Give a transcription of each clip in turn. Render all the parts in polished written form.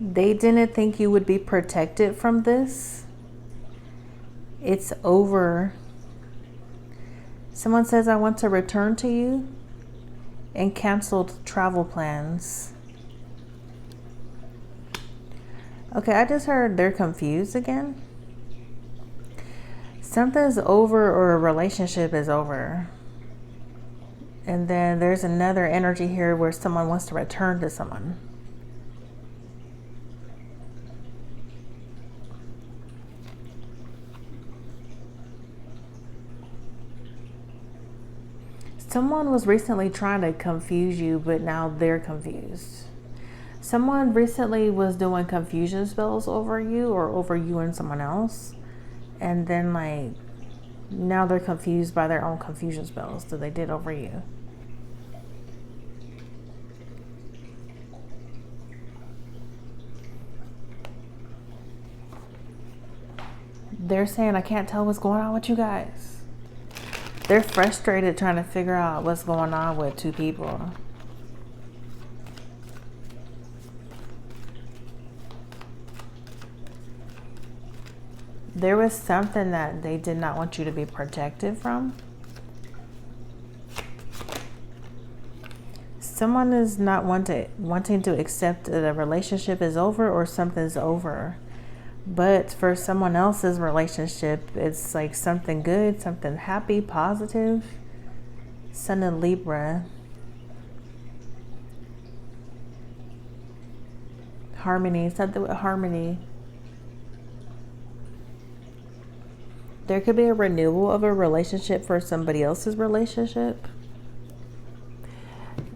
They didn't think you would be protected from this. It's over. Someone says, I want to return to you, and canceled travel plans. Okay, I just heard they're confused again. Something's over, or a relationship is over. And then there's another energy here where someone wants to return to someone. Someone was recently trying to confuse you, but now they're confused. Someone recently was doing confusion spells over you, or over you and someone else. And then like, now they're confused by their own confusion spells that they did over you. They're saying, I can't tell what's going on with you guys. They're frustrated trying to figure out what's going on with two people. There was something that they did not want you to be protected from. Someone is not wanting to accept that a relationship is over or something's over. But for someone else's relationship, it's like something good, something happy, positive. Sun in Libra. Harmony, something with harmony. There could be a renewal of a relationship for somebody else's relationship.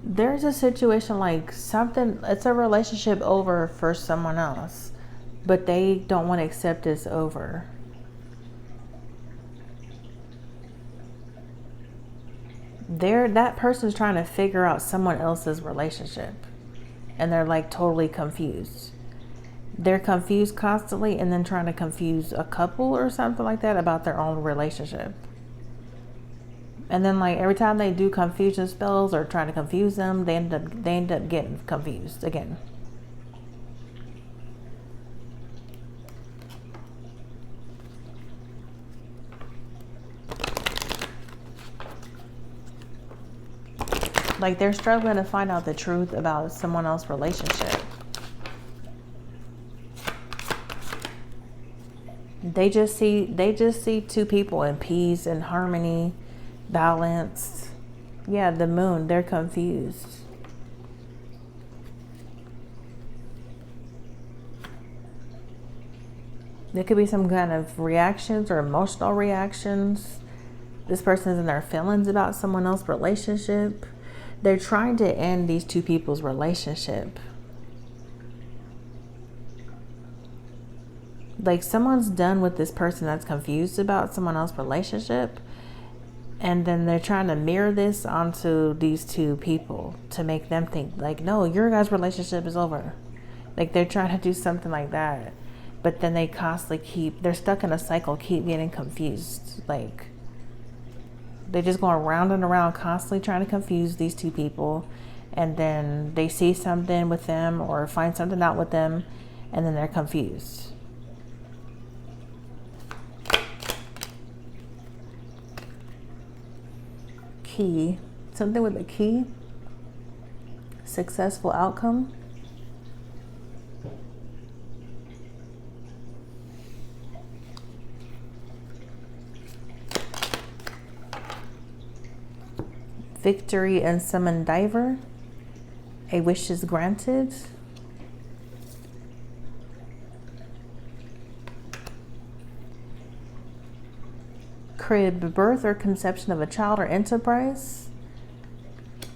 There's a situation like something, it's a relationship over for someone else, but they don't want to accept it's over. That person's trying to figure out someone else's relationship, and they're like totally confused. They're confused constantly, and then trying to confuse a couple or something like that about their own relationship. And then like every time they do confusion spells or trying to confuse them, they end up getting confused again. Like they're struggling to find out the truth about someone else's relationship. They just see two people in peace and harmony, balanced. Yeah, the moon, they're confused. There could be some kind of reactions or emotional reactions. This person's in their feelings about someone else's relationship. They're trying to end these two people's relationship. Like someone's done with this person that's confused about someone else's relationship, and then they're trying to mirror this onto these two people to make them think like, no, your guys' relationship is over. Like they're trying to do something like that, but then they constantly they're stuck in a cycle, keep getting confused. Like they're just going around and around, constantly trying to confuse these two people, and then they see something with them or find something out with them, and then they're confused. Key, something with a key, successful outcome. Victory and summon diver. A wish is granted. Crib, birth or conception of a child or enterprise.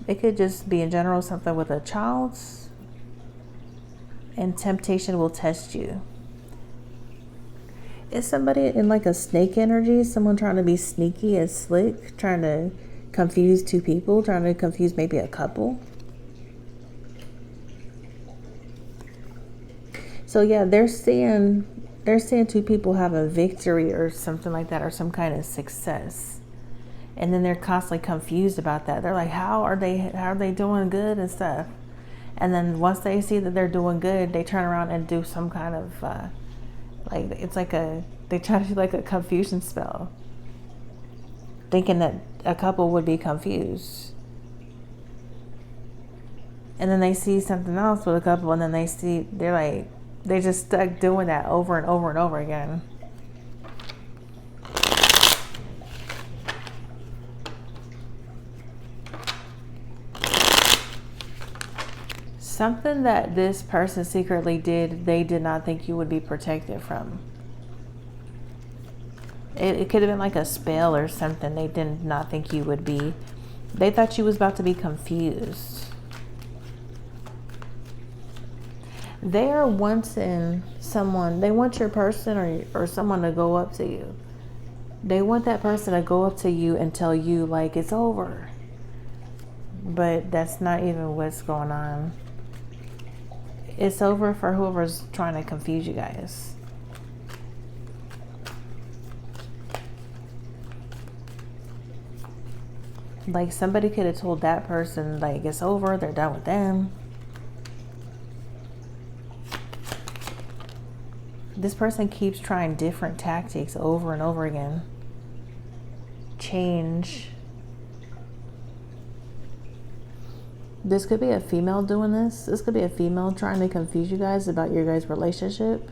It could just be in general something with a child. And temptation will test you. Is somebody in like a snake energy? Someone trying to be sneaky and slick, trying to confuse two people, trying to confuse maybe a couple. So yeah, they're seeing two people have a victory or something like that, or some kind of success, and then they're constantly confused about that. They're like, how are they doing good and stuff, And then once they see that they're doing good, they turn around and do some kind of like, it's like they try to do like a confusion spell, thinking that a couple would be confused. And then they see something else with a couple, and then they're just stuck doing that over and over and over again. Something that this person secretly did, they did not think you would be protected from. It could have been like a spell or something. They did not think you would be. They thought you was about to be confused. They're wanting someone, they want your person or someone to go up to you. They want that person to go up to you and tell you like it's over. But that's not even what's going on. It's over for whoever's trying to confuse you guys. Like somebody could have told that person like it's over, they're done with them. This person keeps trying different tactics over and over again. Change. This could be a female doing this. This could be a female trying to confuse you guys about your guys' relationship.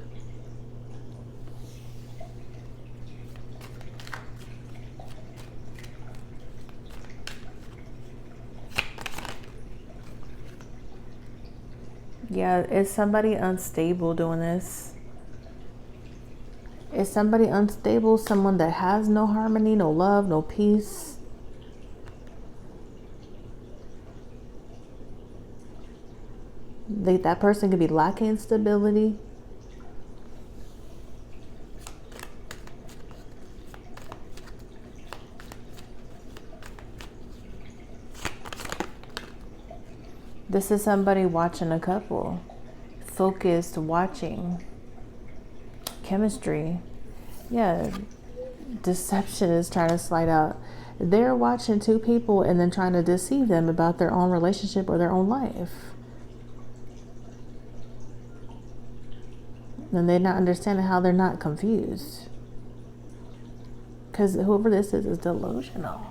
Yeah, it's somebody unstable doing this. It's somebody unstable, someone that has no harmony, no love, no peace. That person could be lacking stability. This is somebody watching a couple. Focused, watching. Chemistry. Yeah. Deception is trying to slide out. They're watching two people and then trying to deceive them about their own relationship or their own life. And they're not understanding how they're not confused. Because whoever this is delusional.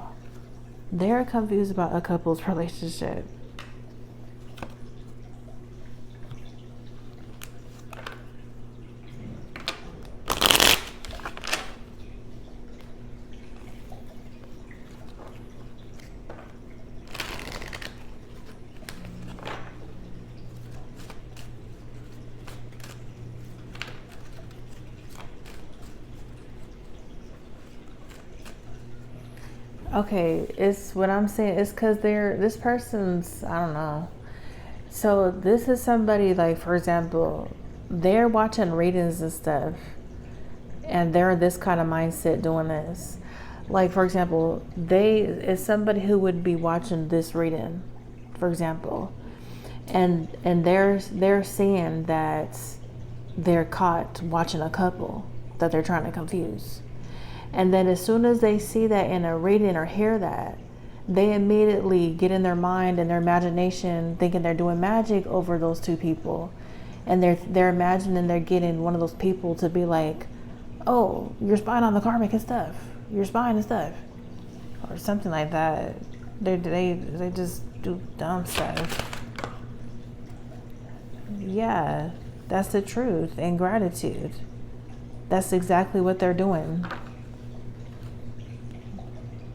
They're confused about a couple's relationship. Okay, it's what I'm saying. It's because this person's, I don't know. So this is somebody like, for example, they're watching readings and stuff, and they're this kind of mindset doing this. Like, for example, it's somebody who would be watching this reading, for example, and they're seeing that they're caught watching a couple that they're trying to confuse. And then as soon as they see that in a reading or hear that, they immediately get in their mind and their imagination thinking they're doing magic over those two people. And they're imagining they're getting one of those people to be like, oh, you're spying on the karmic and stuff. You're spying and stuff. Or something like that. They just do dumb stuff. Yeah, that's the truth. And gratitude. That's exactly what they're doing.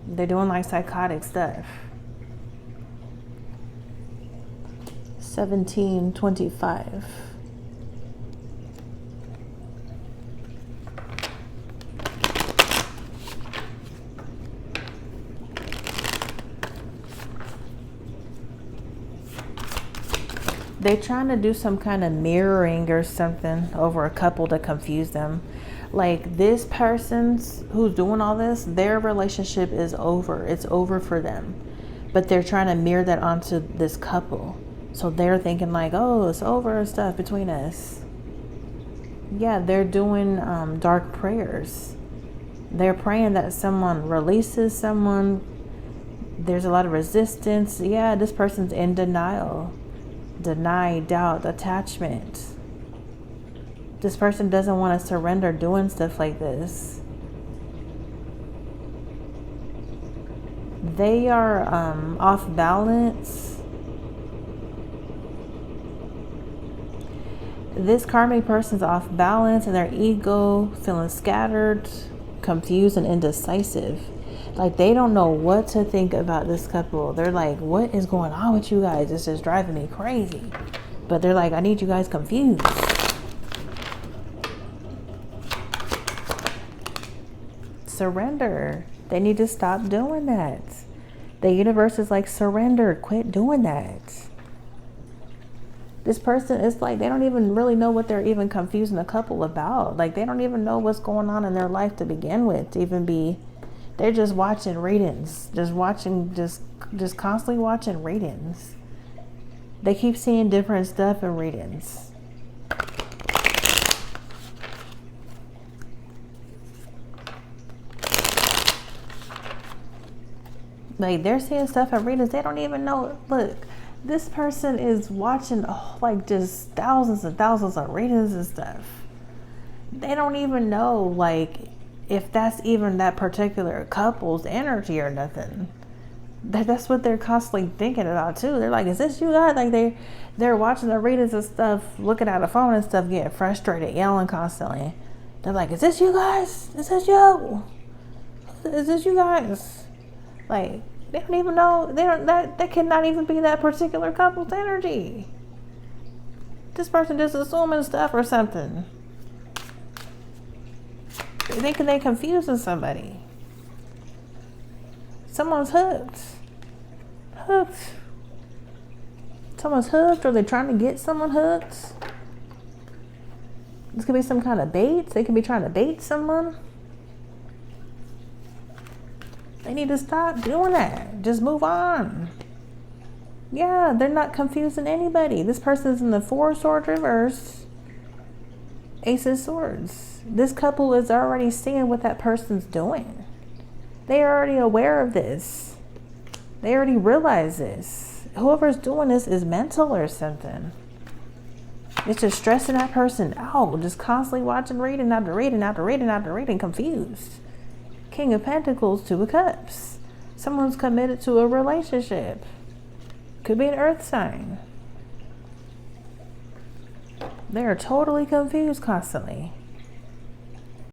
They're doing like psychotic stuff. 1725. They're trying to do some kind of mirroring or something over a couple to confuse them. Like this person's who's doing all this, their relationship is over. It's over for them. But they're trying to mirror that onto this couple. So they're thinking like, oh, it's over and stuff between us. Yeah, they're doing dark prayers. They're praying that someone releases someone. There's a lot of resistance. Yeah, this person's in denial. deny, doubt, attachment. This person doesn't want to surrender doing stuff like this. They are off balance. This karmic person's off balance and their ego, feeling scattered, confused, and indecisive. Like they don't know what to think about this couple. They're like, what is going on with you guys? This is driving me crazy. But they're like, I need you guys confused. Surrender. They need to stop doing that. The universe is like, surrender, quit doing that. This person is like, they don't even really know what they're even confusing a couple about. Like they don't even know what's going on in their life to begin with, to even be, they're just watching readings, just constantly watching readings. They keep seeing different stuff in readings. Like they're seeing stuff in readings. They don't even know. Look, this person is watching like just thousands and thousands of readings and stuff. They don't even know like if that's even that particular couple's energy or nothing. That's what they're constantly thinking about too. They're like, is this you guys? Like they're watching the readings and stuff, looking at the phone and stuff, getting frustrated, yelling constantly. They're like, is this you guys? Is this you? Is this you guys? Like they don't even know. That cannot even be that particular couple's energy. This person just assuming stuff or something. They thinking they confusing somebody. Someone's hooked. Someone's hooked, or they're trying to get someone hooked. This could be some kind of bait. They could be trying to bait someone. They need to stop doing that. Just move on. Yeah, they're not confusing anybody. This person's in the 4 of Swords reverse. Ace of Swords. This couple is already seeing what that person's doing. They are already aware of this. They already realize this. Whoever's doing this is mental or something. It's just stressing that person out. Just constantly watching reading after reading after reading after reading, confused. King of Pentacles, 2 of Cups. Someone's committed to a relationship. Could be an earth sign. They are totally confused constantly.